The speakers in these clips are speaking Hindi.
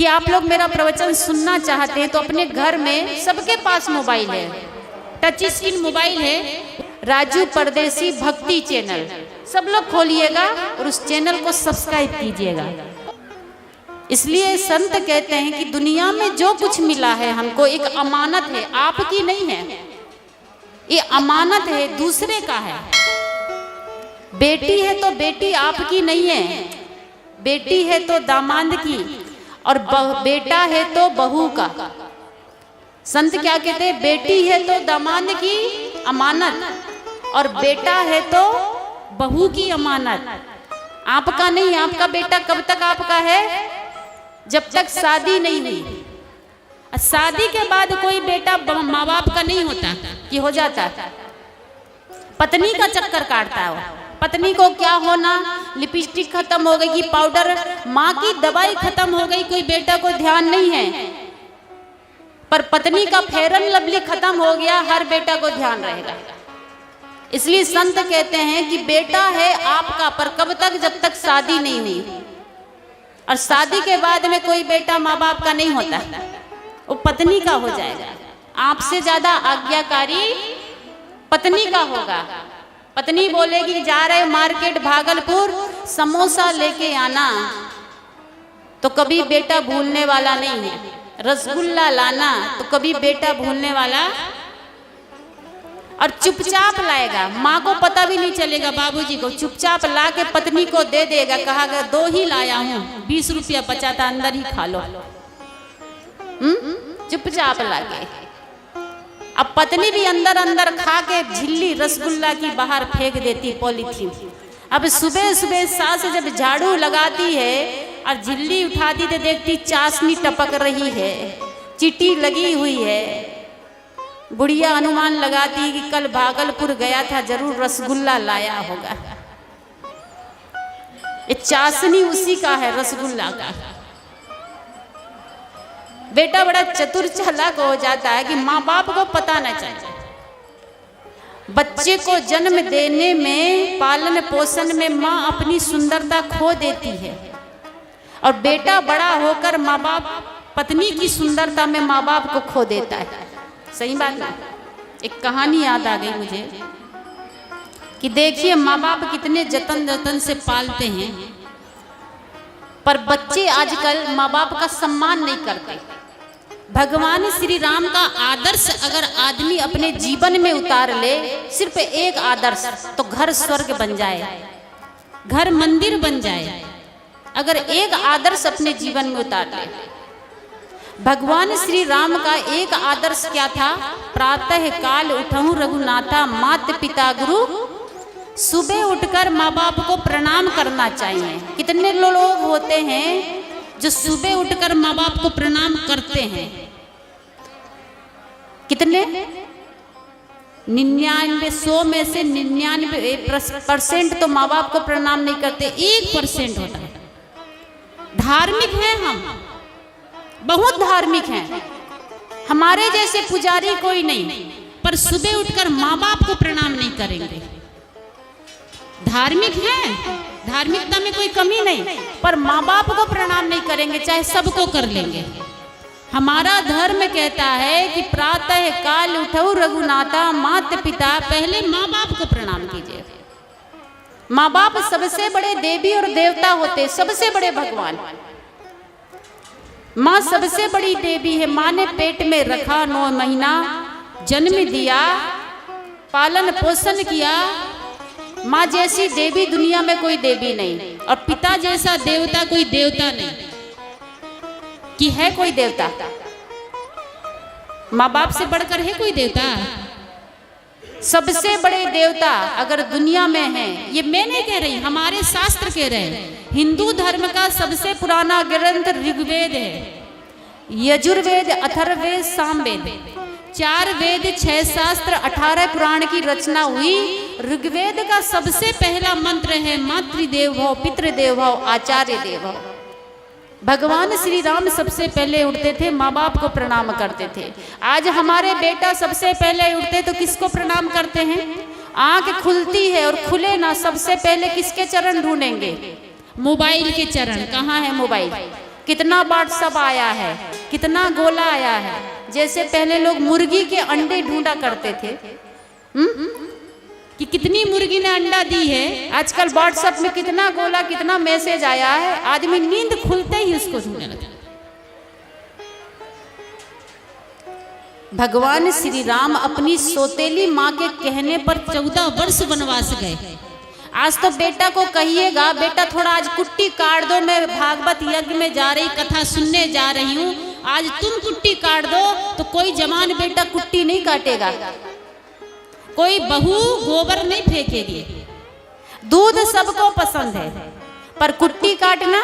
कि आप लोग मेरा प्रवचन सुनना चाहते हैं तो अपने घर में सबके पास मोबाइल है, टच स्क्रीन मोबाइल है, राजू परदेसी भक्ति चैनल सब लोग खोलिएगा और उस चैनल को सब्सक्राइब कीजिएगा। इसलिए संत कहते हैं कि दुनिया में जो कुछ मिला है हमको एक अमानत है, आपकी नहीं है, ये अमानत है, दूसरे का है। बेटी है तो बेटी आपकी नहीं है, बेटी है तो दामाद की, और बेटा है तो बहू का। संत क्या कहते हैं? बेटी है तो दामाद की अमानत और बेटा है तो बहू की अमानत। आपका नहीं, आपका बेटा कब तक आपका है? जब तक शादी नहीं हुई। शादी के बाद कोई बेटा माँ बाप का नहीं होता कि हो जाता, पत्नी का चक्कर काटता है। पत्नी को क्या होना, लिपस्टिक खत्म हो गई कि पाउडर, माँ की दवाई खत्म हो गई, कोई बेटा को ध्यान नहीं है। पर पत्नी का फेरन लवली खत्म हो गया, हर बेटा को ध्यान रहेगा। इसलिए संत कहते हैं कि बेटा है आपका, पर कब तक? जब तक शादी नहीं हुई। और शादी के बाद में कोई बेटा माँ बाप का नहीं होता, वो पत्नी का हो जाएगा। आपसे ज्यादा आज्ञाकारी पत्नी का होगा। पत्नी बोलेगी जा रहे मार्केट भागलपुर, समोसा लेके आना, तो कभी बेटा भूलने वाला नहीं है। रसगुल्ला लाना, तो कभी बेटा भूलने वाला, और चुपचाप लाएगा, माँ को पता भी नहीं चलेगा, बाबूजी को चुपचाप ला के पत्नी को दे देगा। कहा गया 2 ही लाया हूँ, 20 रुपया बचा था, अंदर ही खा लो। चुपचाप लाके। अब पत्नी भी अंदर अंदर खा के झिल्ली रसगुल्ला की बाहर फेंक देती पॉलीथीन। अब सुबह सुबह सास जब झाड़ू लगाती है और झिल्ली उठाती तो देखती चाशनी टपक रही है, चीटी लगी हुई है। बुढ़िया अनुमान लगाती कि कल भागलपुर गया था, जरूर रसगुल्ला लाया होगा। ये चाशनी उसी का है, रसगुल्ला का। बेटा बड़ा चतुर चालाक हो जाता है कि माँ बाप को पता न चले। बच्चे को जन्म देने में, पालन पोषण में माँ अपनी सुंदरता खो देती है, और बेटा बड़ा होकर माँ बाप, पत्नी की सुंदरता में माँ बाप को खो देता है। सही बात है। एक कहानी याद आ गई मुझे कि देखिए माँ बाप कितने जतन जतन से पालते हैं, पर बच्चे आजकल माँ बाप का सम्मान नहीं करते। भगवान श्री राम का आदर्श अगर आदमी अपने जीवन में उतार ले, सिर्फ एक आदर्श, तो घर स्वर्ग बन जाए, घर मंदिर बन जाए। अगर एक आदर्श अपने जीवन में उतार ले। भगवान श्री राम का एक आदर्श क्या था? प्रातः काल उठऊं रघुनाथा, मात पिता गुरु। सुबह उठकर माँ बाप को प्रणाम करना चाहिए। कितने लोग होते हैं जो सुबह उठकर माँ बाप को प्रणाम करते हैं? कितने? 99, 100 में से 99% तो माँ बाप को प्रणाम नहीं करते, 1% होता है। धार्मिक हैं हम, बहुत धार्मिक हैं, हमारे जैसे पुजारी कोई नहीं, पर सुबह उठकर माँ बाप को प्रणाम नहीं करेंगे। धार्मिक हैं, धार्मिकता में कोई कमी नहीं, पर माँ बाप को प्रणाम नहीं करेंगे, चाहे सबको कर लेंगे। हमारा धर्म कहता है कि प्रातः काल उठो रघुनाथा, मात पिता, पहले माँ बाप को प्रणाम कीजिए। माँ बाप सबसे बड़े देवी और देवता होते, सबसे बड़े भगवान। माँ सबसे बड़ी देवी है। माँ ने पेट में रखा, 9 महीना जन्म दिया, पालन पोषण किया। माँ जैसी देवी दुनिया में कोई देवी नहीं, और पिता जैसा देवता कोई देवता नहीं। कि है कोई देवता? माँ बाप से बढ़कर है कोई देवता? सबसे बड़े देवता अगर दुनिया में है, ये मैं नहीं कह रही, हमारे शास्त्र कह रहे हैं। हिंदू धर्म का सबसे पुराना ग्रंथ ऋग्वेद है, यजुर्वेद, अथर्ववेद, सामवेद, 4 वेद, 6 शास्त्र, 18 पुराण की रचना हुई। ऋग्वेद का सबसे पहला मंत्र है मातृदेव भव, पितृदेव भव, आचार्य देव भव। भगवान श्री राम सबसे पहले उठते थे, माँ बाप को प्रणाम करते थे। आज हमारे बेटा सबसे पहले उठते तो किसको प्रणाम करते हैं? आंख खुलती है और खुले ना, सबसे पहले किसके चरण ढूंढेंगे? मोबाइल के चरण। कहाँ है मोबाइल? कितना व्हाट्सएप आया है, कितना गोला आया है। जैसे पहले लोग मुर्गी के अंडे ढूंढा करते थे कि कितनी मुर्गी ने अंडा दी है, आजकल व्हाट्सएप में कितना गोला, कितना मैसेज आया है, आदमी नींद खुलते ही उसको ढूंढने लगता। भगवान श्री राम अपनी सौतेली माँ के कहने पर 14 वर्ष वनवास गए। आज तो बेटा को कहिएगा, बेटा थोड़ा आज कुट्टी काट दो, मैं भागवत यज्ञ में जा रही, कथा सुनने जा रही हूँ, आज तुम कुट्टी काट दो, तो कोई जवान बेटा कुट्टी नहीं काटेगा, कोई बहू गोबर नहीं फेंकेगी। दूध सबको पसंद है, पर कुट्टी काटना,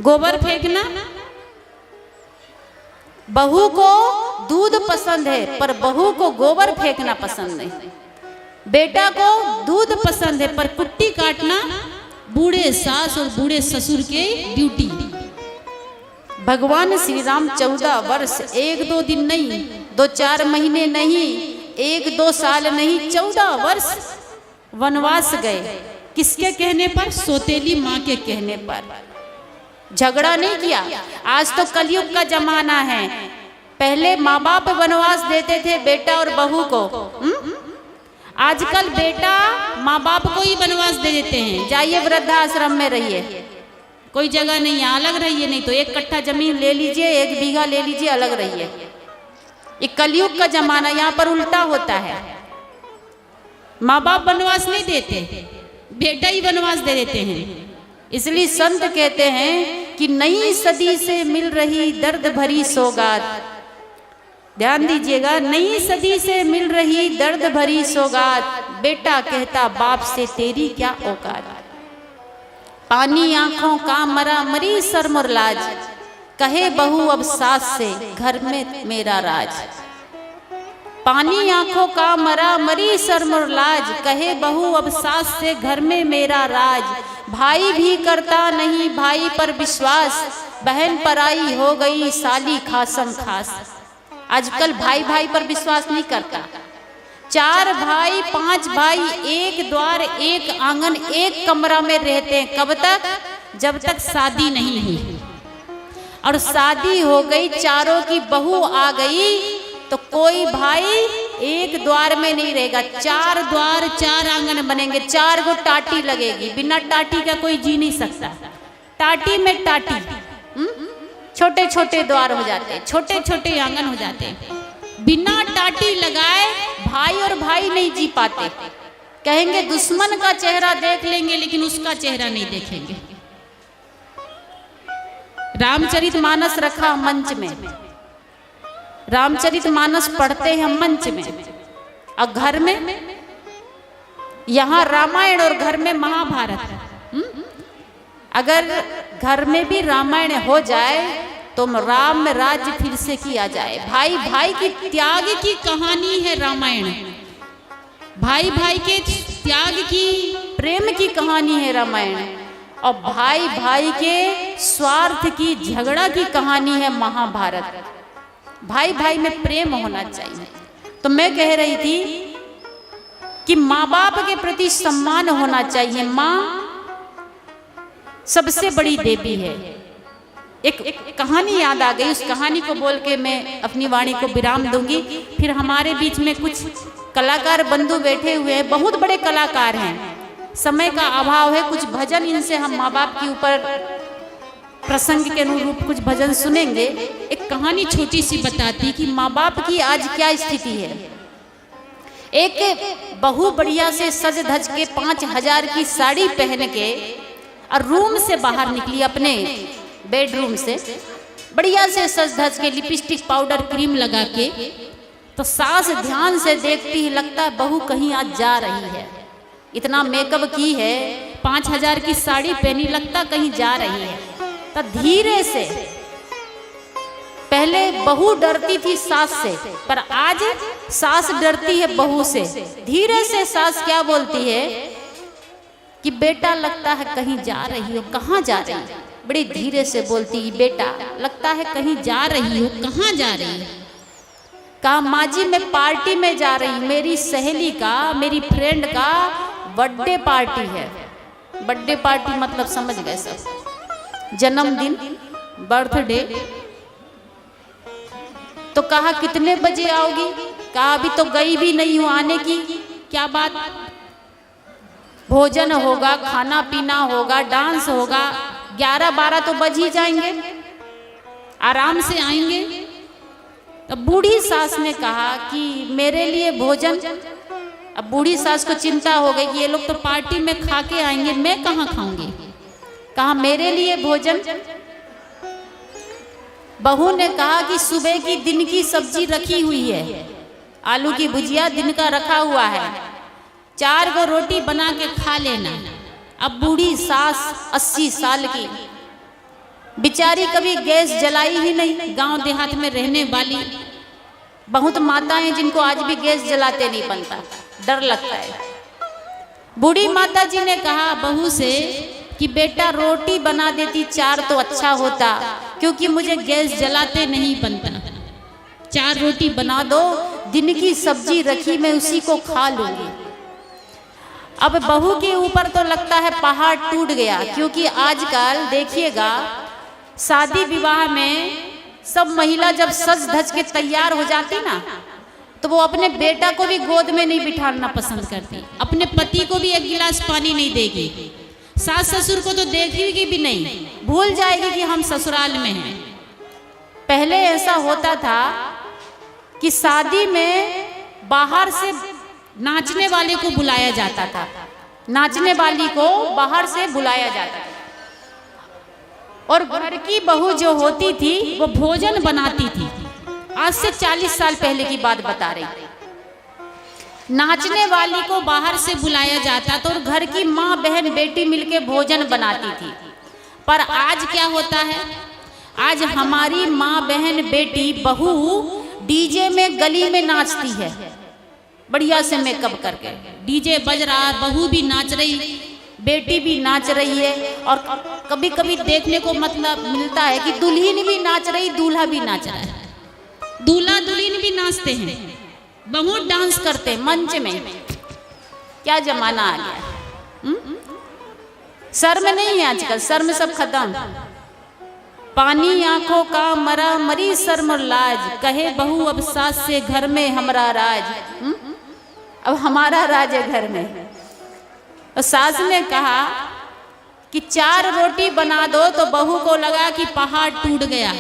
गोबर फेंकना, बहू को दूध पसंद है पर बहू को गोबर फेंकना पसंद नहीं। बेटा को दूध पसंद है पर कुट्टी काटना बूढ़े सास और बूढ़े ससुर के ड्यूटी। भगवान श्री राम 14 वर्ष, 1-2 दिन नहीं, 2-4 महीने नहीं, 1-2 साल नहीं, 14 वर्ष वनवास गए। किसके कहने पर? सौतेली माँ के कहने पर। झगड़ा नहीं किया। आज तो कलयुग का जमाना है, पहले माँ बाप वनवास देते थे बेटा और बहू को, आजकल बेटा माँ बाप को ही वनवास दे देते हैं, जाइए वृद्धाश्रम में रहिए, कोई जगह नहीं है, अलग रहिए, नहीं तो 1 कट्ठा जमीन ले लीजिए, 1 बीघा ले लीजिए, अलग रहिए। ये कलयुग का जमाना, यहाँ पर उल्टा होता है। माँ बाप वनवास नहीं देते, बेटा ही वनवास दे देते हैं। इसलिए संत कहते हैं कि नई सदी से मिल रही दर्द भरी सौगात, ध्यान दीजिएगा, नई सदी से मिल रही दर्द भरी सौगात, बेटा कहता बाप से तेरी क्या औकात। पानी आंखों का मरा मरी सरमुरलाज, कहे बहू अब सास से घर में मेरा राज। पानी आंखों का मरा मरी सरमुरलाज, कहे बहू अब सास से घर में मेरा राज। भाई भी करता नहीं भाई पर विश्वास, बहन पराई हो गई साली खासम खास। आजकल भाई भाई पर विश्वास नहीं करता। 4 भाई 5 भाई, 1 द्वार 1 आंगन 1 कमरा में रहते हैं। कब तक? जब तक शादी नहीं हुई। और शादी हो गई, चारों की बहू आ गई, तो कोई भाई 1 द्वार में नहीं रहेगा, 4 द्वार 4 आंगन बनेंगे, 4 गो टाटी लगेगी। बिना टाटी का कोई जी नहीं सकता। टाटी में टाटी, छोटे छोटे द्वार हो जाते हैं, छोटे छोटे आंगन हो जाते हैं। बिना टाटी लगाए भाई और भाई नहीं जी पाते। कहेंगे दुश्मन का चेहरा देख लेंगे लेकिन उसका चेहरा नहीं देखेंगे। रामचरितमानस रखा मंच में, रामचरितमानस पढ़ते हैं मंच में, और घर में यहाँ रामायण और घर में महाभारत। अगर घर में भी रामायण हो जाए तो राम राज्य फिर से किया जाए। भाई भाई की त्याग की कहानी है रामायण, भाई भाई के त्याग की, प्रेम की कहानी है रामायण, और भाई भाई के स्वार्थ की, झगड़ा की कहानी है महाभारत। भाई भाई में प्रेम होना चाहिए। तो मैं कह रही थी कि माँ बाप के प्रति सम्मान होना चाहिए। माँ सबसे बड़ी देवी है। एक कहानी याद आ गई, उस कहानी को बोल के मैं अपनी वाणी को विराम दूंगी। फिर हमारे बीच में कुछ कलाकार बंधु बैठे हुए हैं, बहुत बड़े कलाकार हैं, समय का अभाव है, कुछ भजन इनसे हम माँ बाप के ऊपर प्रसंग के अनुरूप कुछ भजन सुनेंगे। एक कहानी छोटी सी बताती कि माँ बाप की आज क्या स्थिति है। एक बहू बढ़िया से सज धज के 5000 की साड़ी पहन के और रूम से बाहर निकली, अपने बेडरूम से बढ़िया से सज धज के, लिपस्टिक पाउडर क्रीम लगा के, तो सास ध्यान से देखती है, लगता है बहू कहीं आज जा रही है। इतना मेकअप की है, 5000 की साड़ी पहनी, लगता कहीं जा रही है। तो धीरे से, पहले बहू डरती थी सास से, पर आज सास डरती है बहू से। धीरे से सास क्या बोलती है कि बेटा लगता है कहीं जा रही हो, कहाँ जा रही हो? बड़ी धीरे से बोलती है, बेटा लगता है कहीं जा रही हो, कहाँ जा रही हो? कहा माँ जी मैं पार्टी में जा रही हूँ, मेरी सहेली का, मेरी फ्रेंड का बर्थडे पार्टी है। बर्थडे पार्टी मतलब समझ गए सब, जन्मदिन, बर्थडे। तो कहा कितने बजे आओगी? कहा अभी तो गई भी नहीं हूं, आने की क्या बात। भोजन होगा, खाना पीना होगा, डांस होगा, 11-12 तो बज ही जाएंगे, आराम से आएंगे। तो बूढ़ी सास ने कहा कि मेरे लिए भोजन। अब बूढ़ी सास को चिंता हो गई कि ये लोग तो पार्टी में खा के आएंगे, मैं कहाँ खाऊंगी। कहा मेरे लिए भोजन। बहू ने कहा कि सुबह की दिन की सब्जी रखी हुई है, आलू की भुजिया दिन का रखा हुआ है, 4 गो रोटी बना के खा लेना। अब बूढ़ी सास 80 साल की बेचारी कभी गैस जलाई ही नहीं, गांव देहात में रहने वाली। बहुत माताएं जिनको आज भी गैस जलाते नहीं बनता, डर लगता है। बूढ़ी माता जी ने कहा बहू से कि बेटा रोटी बना देती 4 तो अच्छा होता, क्योंकि मुझे गैस जलाते नहीं बनता। 4 रोटी बना दो, दिन की सब्जी रखी मैं उसी को खा लूंगी। अब बहू के ऊपर तो लगता है पहाड़ टूट गया, क्योंकि आजकल देखिएगा शादी विवाह में सब महिला जब सज धज के तैयार हो जाती ना, तो वो अपने बेटा को भी गोद में नहीं बिठाना पसंद करती, अपने पति को भी 1 गिलास पानी नहीं देगी, सास ससुर को तो देखेगी भी नहीं, भूल जाएगी कि हम ससुराल में हैं। पहले ऐसा होता था कि शादी में बाहर से नाचने वाले को बुलाया जाता था, नाचने वाली को बाहर से बुलाया जाता था, और घर की बहू जो होती थी वो भोजन बनाती थी। आज से 40 साल पहले की बात बता रही। नाचने वाली को बाहर से बुलाया जाता था और घर की माँ बहन बेटी मिलके भोजन बनाती थी। पर आज क्या होता है, आज हमारी माँ बहन बेटी बहू डीजे में गली में नाचती है, बढ़िया से मेकअप करके डीजे बज रहा, बहू भी नाच रही, बेटी भी नाच रही है। और कभी कभी देखने को मतलब मिलता है कि दुल्हन भी नाच रही, दूल्हा भी नाच रहा है, दूल्हा दुल्हन भी नाचते हैं, बहुत डांस करते हैं मंच में। क्या जमाना आ गया। शर्म नहीं है आजकल, शर्म सब खत्म। पानी आंखों का मरा मरी शर्म और लाज, कहे बहू अब सास से घर में हमारा राज। अब हमारा राज है घर में। और सास ने कहा कि 4 रोटी बना दो, तो बहू को लगा कि पहाड़ टूट गया।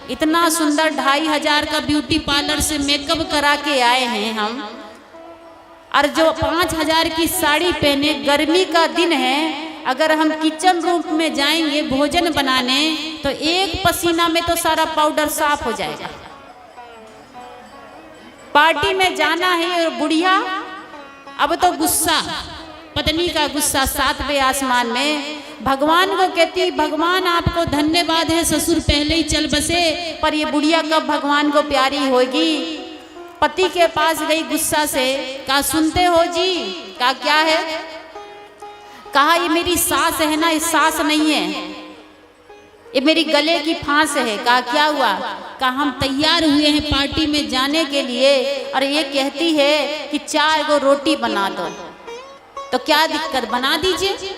इतना सुंदर 2500 का ब्यूटी पार्लर से मेकअप करा के आए हैं हम, और जो 5000 की साड़ी पहने, गर्मी का दिन है, अगर हम किचन रूम में जाएंगे भोजन बनाने तो एक पसीना में तो सारा पाउडर साफ हो जाएगा। पार्टी में जाना है और बुढ़िया अब तो गुस्सा, पत्नी का गुस्सा 7वें आसमान में। भगवान को कहती भगवान आपको धन्यवाद है, ससुर पहले ही चल बसे, पर ये बुढ़िया कब भगवान को प्यारी होगी। पति के पास गई गुस्सा से, कहा सुनते हो जी? कहा क्या है? कहा ये मेरी सास है ना, ये सास नहीं है, ये मेरी गले की फांस है। कहा क्या हुआ? कहा हम तैयार हुए हैं पार्टी में जाने के लिए, और ये कहती है कि 4 गो रोटी बना दो। तो क्या दिक्कत, बना दीजिए।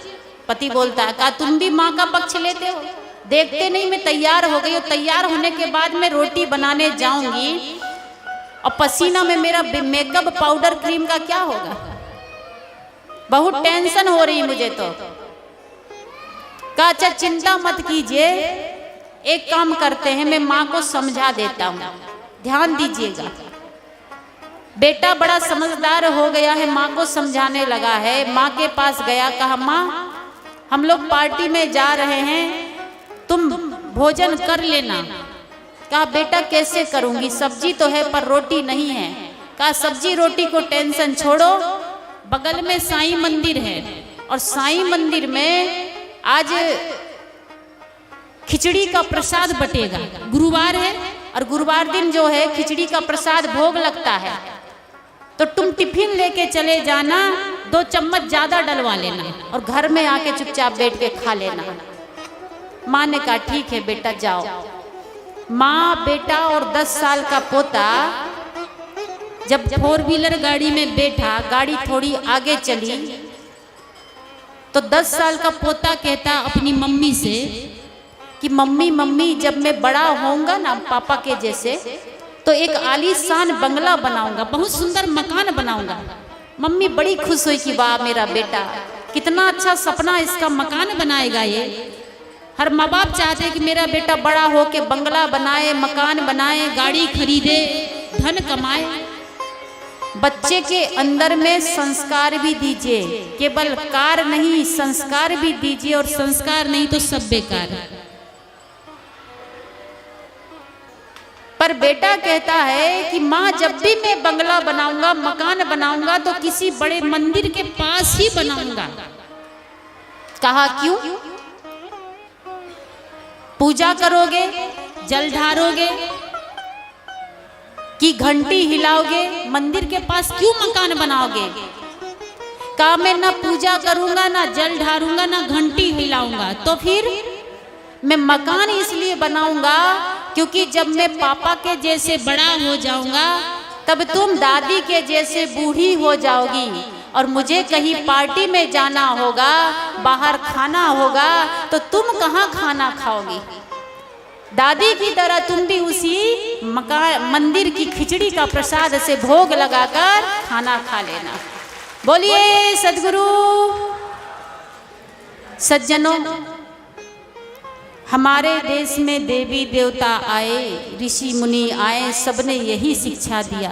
पति बोलता है, कहा तुम भी माँ का पक्ष लेते हो, देखते नहीं मैं तैयार हो गई, और तैयार होने के बाद मैं रोटी बनाने जाऊंगी और पसीना में मेरा मेकअप पाउडर क्रीम का क्या होगा। बहुत टेंशन हो रही मुझे तो। कहा अच्छा चिंता मत कीजिए, एक काम करते हैं, मैं माँ को समझा देता हूँ, ध्यान दीजिएगा। बेटा बड़ा समझदार हो गया है, माँ को समझाने लगा है। माँ के पास गया, कहा माँ हम लोग पार्टी में जा रहे हैं, तुम भोजन कर लेना। कहा बेटा कैसे करूंगी, सब्जी तो है पर रोटी नहीं है। कहा सब्जी रोटी को टेंशन छोड़ो, बगल में साईं मंदिर है, और साईं मंदिर में आज खिचड़ी का प्रसाद बटेगा। गुरुवार है और गुरुवार दिन जो है खिचड़ी का प्रसाद भोग लगता है, तो तुम टिफिन लेके चले जाना, 2 चम्मच ज्यादा डलवा लेना और घर में आके चुपचाप बैठ के खा लेना। माँ ने कहा ठीक है बेटा जाओ। माँ, बेटा और 10 साल का पोता जब 4 व्हीलर गाड़ी में बैठा, गाड़ी थोड़ी आगे चली तो 10 साल का पोता कहता अपनी मम्मी से कि मम्मी मम्मी जब मैं बड़ा होऊंगा ना पापा के जैसे तो एक आलीशान बंगला बनाऊंगा, बहुत सुंदर मकान बनाऊंगा। मम्मी बड़ी खुश हुई कि वाह मेरा बेटा कितना अच्छा सपना, इसका मकान बनाएगा ये। हर माँ बाप चाहते हैं कि मेरा बेटा बड़ा हो के बंगला बनाए, मकान बनाए, गाड़ी खरीदे, धन कमाए। बच्चे के अंदर में संस्कार भी दीजिए, केवल कार नहीं संस्कार भी दीजिए, और संस्कार नहीं तो सब बेकार है। पर बेटा कहता है कि माँ जब भी मैं बंगला बनाऊंगा, मकान बनाऊंगा तो किसी बड़े मंदिर के पास ही बनाऊंगा। कहा क्यों? पूजा करोगे, जल ढारोगे कि घंटी हिलाओगे, मंदिर के पास क्यों मकान बनाओगे? कहा मैं ना पूजा करूंगा, ना जल ढारूंगा, ना घंटी हिलाऊंगा, तो फिर मैं मकान इसलिए बनाऊंगा क्योंकि जब मैं पापा के जैसे बड़ा हो जाऊंगा तब तुम दादी के जैसे बूढ़ी हो जाओगी, और मुझे कहीं पार्टी में जाना होगा, बाहर खाना होगा, तो तुम कहाँ खाना खाओगी? दादी की तरह तुम भी उसी मंदिर की खिचड़ी का प्रसाद से भोग लगाकर खाना खा लेना। बोलिए सद्गुरु। सज्जनों, हमारे देश में देवी देवता आए, ऋषि मुनि आए, सबने यही शिक्षा दिया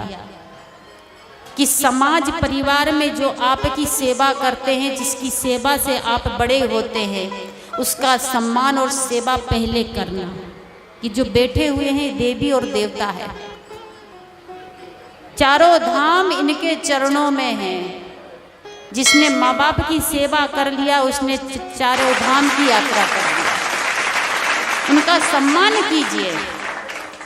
कि समाज परिवार में जो आपकी सेवा करते हैं, जिसकी सेवा से आप बड़े होते हैं, उसका सम्मान और सेवा पहले करना। कि जो बैठे हुए हैं देवी और देवता है, चारों धाम इनके चरणों में हैं। जिसने माँ बाप की सेवा कर लिया उसने चारों धाम की यात्रा कर लिया। उनका सम्मान कीजिए।